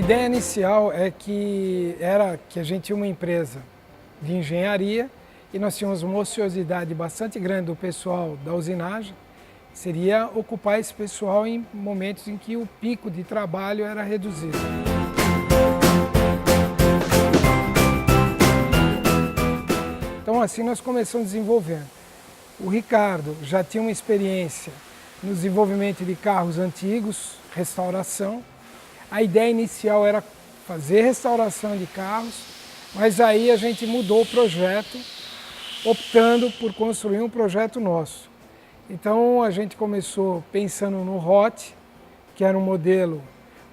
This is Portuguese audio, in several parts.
ideia inicial é que a gente tinha uma empresa de engenharia e nós tínhamos uma ociosidade bastante grande do pessoal da usinagem, seria ocupar esse pessoal em momentos em que o pico de trabalho era reduzido. Então assim nós começamos desenvolvendo. O Ricardo já tinha uma experiência no desenvolvimento de carros antigos, restauração. A ideia inicial era fazer restauração de carros, mas aí a gente mudou o projeto, optando por construir um projeto nosso. Então a gente começou pensando no Hot, que era um modelo,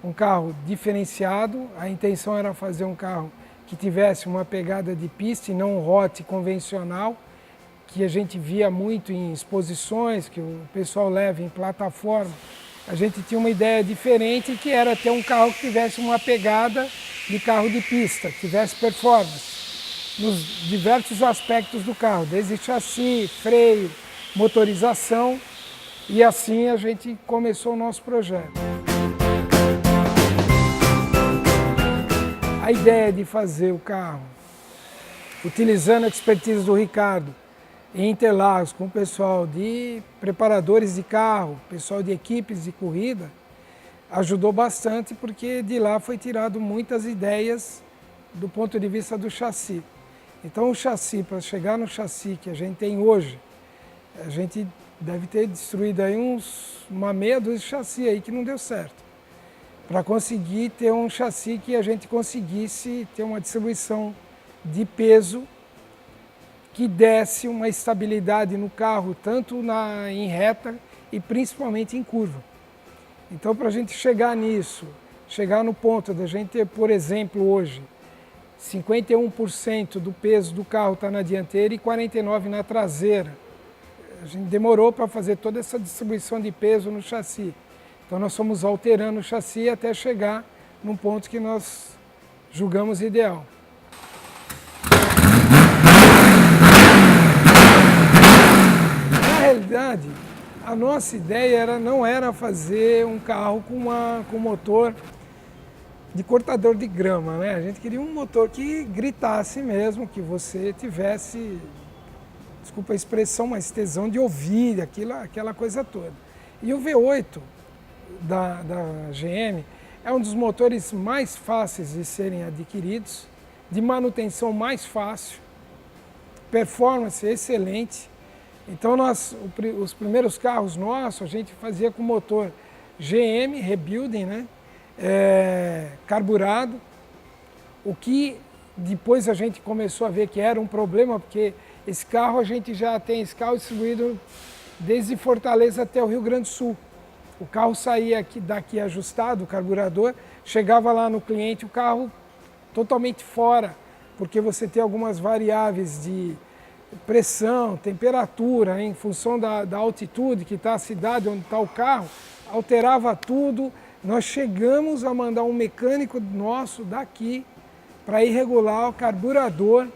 um carro diferenciado. A intenção era fazer um carro que tivesse uma pegada de pista e não um Hot convencional, que a gente via muito em exposições, que o pessoal leva em plataforma. A gente tinha uma ideia diferente, que era ter um carro que tivesse uma pegada de carro de pista, que tivesse performance nos diversos aspectos do carro, desde chassi, freio, motorização, e assim a gente começou o nosso projeto. A ideia de fazer o carro, utilizando a expertise do Ricardo, em Interlagos, com o pessoal de preparadores de carro, pessoal de equipes de corrida, ajudou bastante, porque de lá foi tirado muitas ideias do ponto de vista do chassi. Então o chassi, para chegar no chassi que a gente tem hoje, a gente deve ter destruído aí uma meia dúzia de chassi aí que não deu certo, para conseguir ter um chassi que a gente conseguisse ter uma distribuição de peso que desse uma estabilidade no carro, tanto em reta e principalmente em curva. Então, para a gente chegar nisso, chegar no ponto da gente ter, por exemplo, hoje, 51% do peso do carro está na dianteira e 49% na traseira. A gente demorou para fazer toda essa distribuição de peso no chassi. Então, nós fomos alterando o chassi até chegar num ponto que nós julgamos ideal. Na realidade, a nossa ideia não era fazer um carro com motor de cortador de grama, né? A gente queria um motor que gritasse mesmo, que você tivesse, desculpa a expressão, mas tesão de ouvir, aquela coisa toda. E o V8 da GM é um dos motores mais fáceis de serem adquiridos, de manutenção mais fácil, performance excelente. Então os primeiros carros nossos a gente fazia com motor GM, rebuilding, né? Carburado, o que depois a gente começou a ver que era um problema, porque esse carro a gente já tem esse carro distribuído desde Fortaleza até o Rio Grande do Sul. O carro saía daqui ajustado, o carburador, chegava lá no cliente, o carro totalmente fora, porque você tem algumas variáveis de pressão, temperatura, em função da altitude que está a cidade, onde está o carro, alterava tudo. Nós chegamos a mandar um mecânico nosso daqui para ir regular o carburador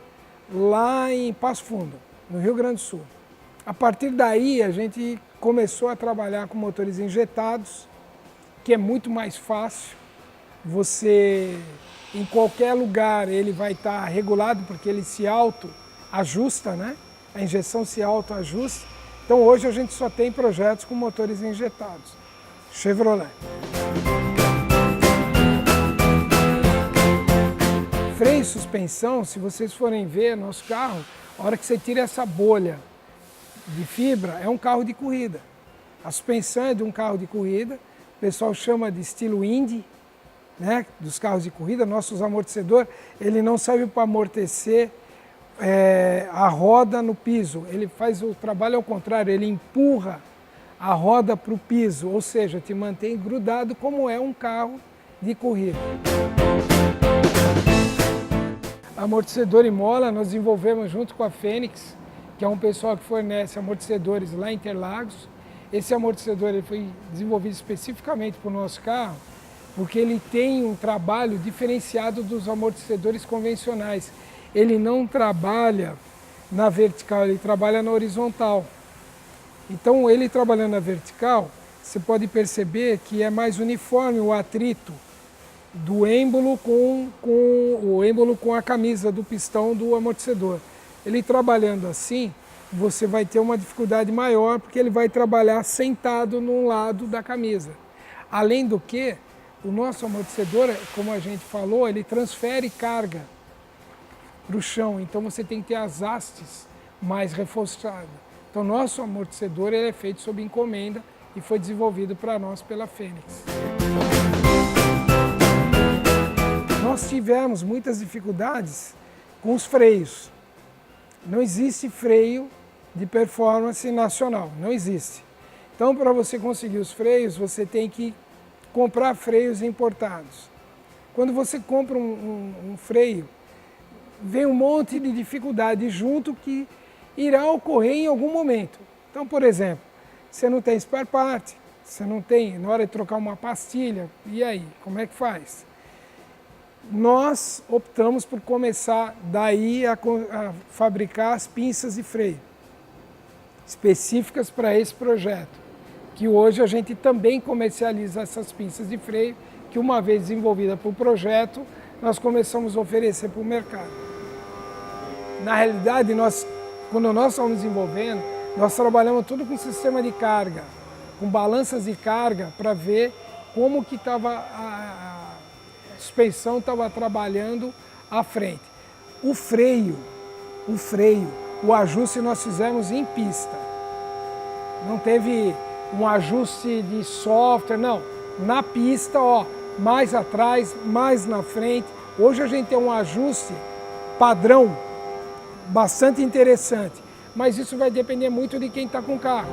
lá em Passo Fundo, no Rio Grande do Sul. A partir daí a gente começou a trabalhar com motores injetados, que é muito mais fácil. Você, em qualquer lugar, ele vai estar regulado, porque ele se auto-ajusta, né? A injeção se auto-ajusta. Então hoje a gente só tem projetos com motores injetados. Chevrolet. Freio e suspensão, se vocês forem ver nosso carro, a hora que você tira essa bolha de fibra, é um carro de corrida. A suspensão é de um carro de corrida, o pessoal chama de estilo Indy, né, dos carros de corrida. Nossos amortecedores, ele não serve para amortecer a roda no piso, ele faz o trabalho ao contrário, ele empurra a roda para o piso, ou seja, te mantém grudado como é um carro de corrida. Amortecedor e mola nós desenvolvemos junto com a Fênix, que é um pessoal que fornece amortecedores lá em Interlagos. Esse amortecedor ele foi desenvolvido especificamente para o nosso carro, porque ele tem um trabalho diferenciado dos amortecedores convencionais. Ele não trabalha na vertical, ele trabalha na horizontal. Então, ele trabalhando na vertical, você pode perceber que é mais uniforme o atrito do êmbolo com a camisa do pistão do amortecedor. Ele trabalhando assim, você vai ter uma dificuldade maior, porque ele vai trabalhar sentado num lado da camisa. Além do que, o nosso amortecedor, como a gente falou, ele transfere carga para o chão, então você tem que ter as hastes mais reforçadas. Então, nosso amortecedor ele é feito sob encomenda e foi desenvolvido para nós pela Fênix. Nós tivemos muitas dificuldades com os freios. Não existe freio de performance nacional, não existe. Então, para você conseguir os freios, você tem que comprar freios importados. Quando você compra um freio, vem um monte de dificuldade junto que irá ocorrer em algum momento. Então, por exemplo, você não tem spare part, você não tem, na hora de trocar uma pastilha, e aí, como é que faz? Nós optamos por começar daí a fabricar as pinças de freio, específicas para esse projeto, que hoje a gente também comercializa essas pinças de freio, que uma vez desenvolvida para o projeto, nós começamos a oferecer para o mercado. Na realidade, quando nós estamos desenvolvendo, nós trabalhamos tudo com sistema de carga, com balanças de carga, para ver como que estava a suspensão estava trabalhando à frente. O freio, o ajuste nós fizemos em pista. Não teve um ajuste de software, não. Na pista, ó, mais atrás, mais na frente. Hoje a gente tem um ajuste padrão bastante interessante, mas isso vai depender muito de quem está com o carro.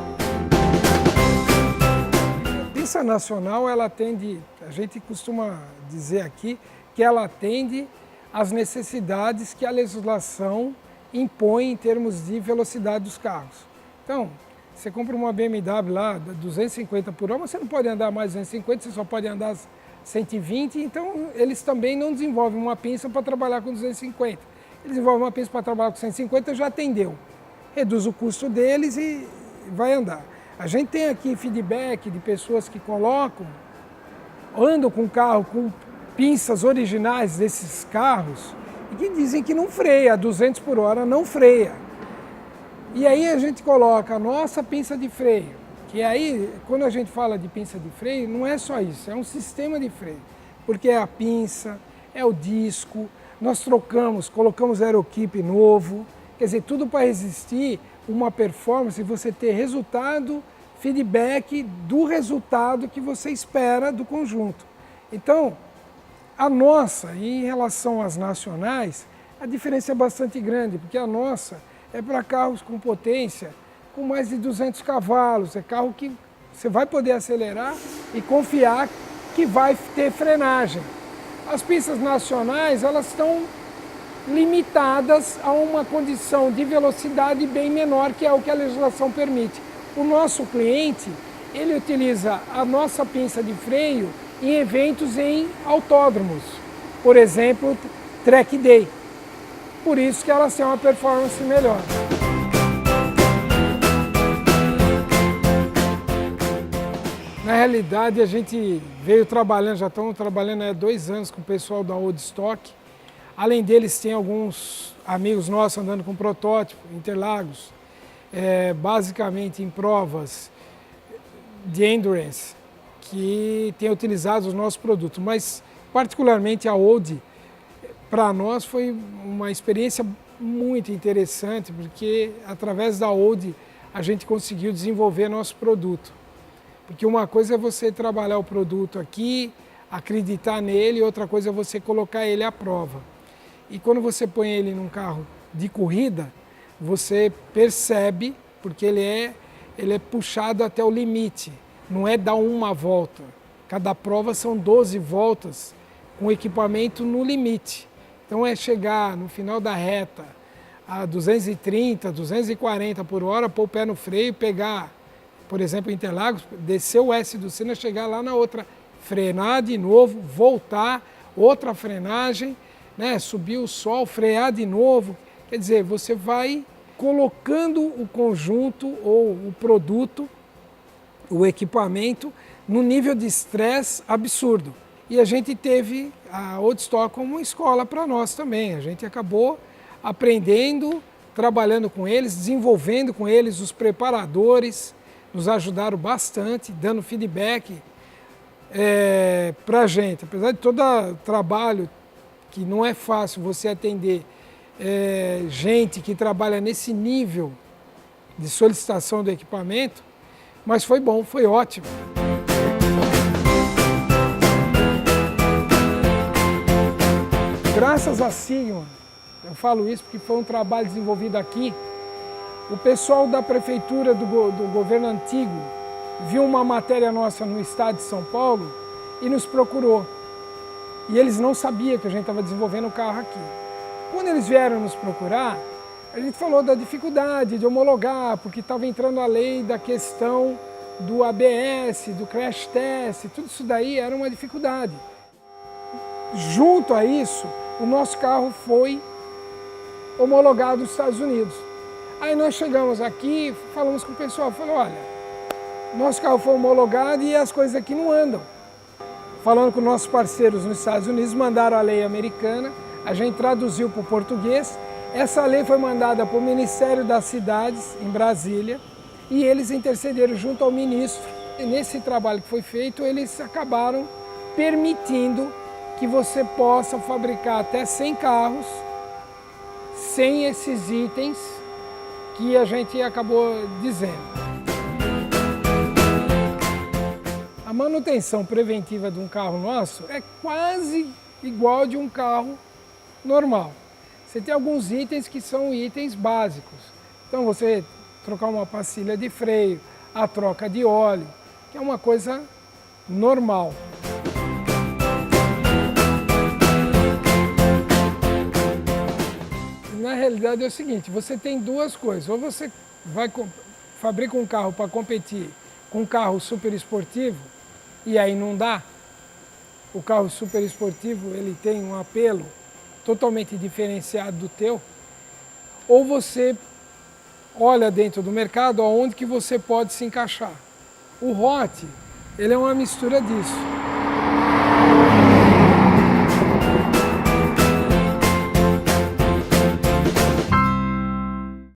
A pinça nacional, ela atende, a gente costuma dizer aqui, que ela atende às necessidades que a legislação impõe em termos de velocidade dos carros. Então, você compra uma BMW lá, 250 por hora, você não pode andar mais 250, você só pode andar 120, então eles também não desenvolvem uma pinça para trabalhar com 250. Eles desenvolvem uma pinça para trabalhar com 150, já atendeu. Reduz o custo deles e vai andar. A gente tem aqui feedback de pessoas que andam com carro com pinças originais desses carros e que dizem que não freia, a 200 por hora não freia. E aí a gente coloca a nossa pinça de freio, que aí, quando a gente fala de pinça de freio, não é só isso, é um sistema de freio. Porque é a pinça, é o disco, nós colocamos aeroquipe novo, quer dizer, tudo para resistir uma performance e você ter resultado, feedback do resultado que você espera do conjunto. Então, a nossa, em relação às nacionais, a diferença é bastante grande, porque a nossa é para carros com potência, com mais de 200 cavalos, é carro que você vai poder acelerar e confiar que vai ter frenagem. As pistas nacionais, elas estão limitadas a uma condição de velocidade bem menor, que é o que a legislação permite. O nosso cliente, ele utiliza a nossa pinça de freio em eventos em autódromos, por exemplo, track day. Por isso que elas têm uma performance melhor. Na realidade, a gente veio trabalhando, já estamos trabalhando há 2 anos com o pessoal da Old Stock. Além deles, tem alguns amigos nossos andando com protótipo, Interlagos, basicamente em provas de endurance, que tem utilizado os nossos produtos. Mas, particularmente, a Old, para nós, foi uma experiência muito interessante, porque através da Old a gente conseguiu desenvolver nosso produto. Porque uma coisa é você trabalhar o produto aqui, acreditar nele, outra coisa é você colocar ele à prova. E quando você põe ele num carro de corrida, você percebe, porque ele é puxado até o limite, não é dar uma volta. Cada prova são 12 voltas com equipamento no limite. Então é chegar no final da reta a 230, 240 por hora, pôr o pé no freio, pegar, por exemplo, Interlagos, descer o S do Senna, chegar lá na outra, frenar de novo, voltar, outra frenagem, né, subir o sol, frear de novo. Quer dizer, você vai colocando o conjunto ou o produto, o equipamento, num nível de estresse absurdo. E a gente teve a Old Stock como uma escola para nós também. A gente acabou aprendendo, trabalhando com eles, desenvolvendo com eles. Os preparadores nos ajudaram bastante, dando feedback para a gente. Apesar de todo o trabalho, que não é fácil você atender gente que trabalha nesse nível de solicitação do equipamento, mas foi bom, foi ótimo. Graças a Sigma, eu falo isso porque foi um trabalho desenvolvido aqui, o pessoal da prefeitura do governo antigo viu uma matéria nossa no estado de São Paulo e nos procurou. E eles não sabiam que a gente estava desenvolvendo o carro aqui. Quando eles vieram nos procurar, a gente falou da dificuldade de homologar, porque estava entrando a lei da questão do ABS, do crash test, tudo isso daí era uma dificuldade. Junto a isso, o nosso carro foi homologado nos Estados Unidos. Aí nós chegamos aqui, falamos com o pessoal, falou, olha, nosso carro foi homologado e as coisas aqui não andam. Falando com nossos parceiros nos Estados Unidos, mandaram a lei americana, a gente traduziu para o português. Essa lei foi mandada para o Ministério das Cidades, em Brasília, e eles intercederam junto ao ministro. E nesse trabalho que foi feito, eles acabaram permitindo que você possa fabricar até 100 carros sem esses itens que a gente acabou dizendo. A manutenção preventiva de um carro nosso é quase igual de um carro normal. Você tem alguns itens que são itens básicos. Então você trocar uma pastilha de freio, a troca de óleo, que é uma coisa normal. Na realidade é o seguinte, você tem duas coisas, ou você fabrica um carro para competir com um carro super esportivo, e aí não dá. O carro super esportivo ele tem um apelo totalmente diferenciado do teu, ou você olha dentro do mercado aonde que você pode se encaixar. O Hot, ele é uma mistura disso.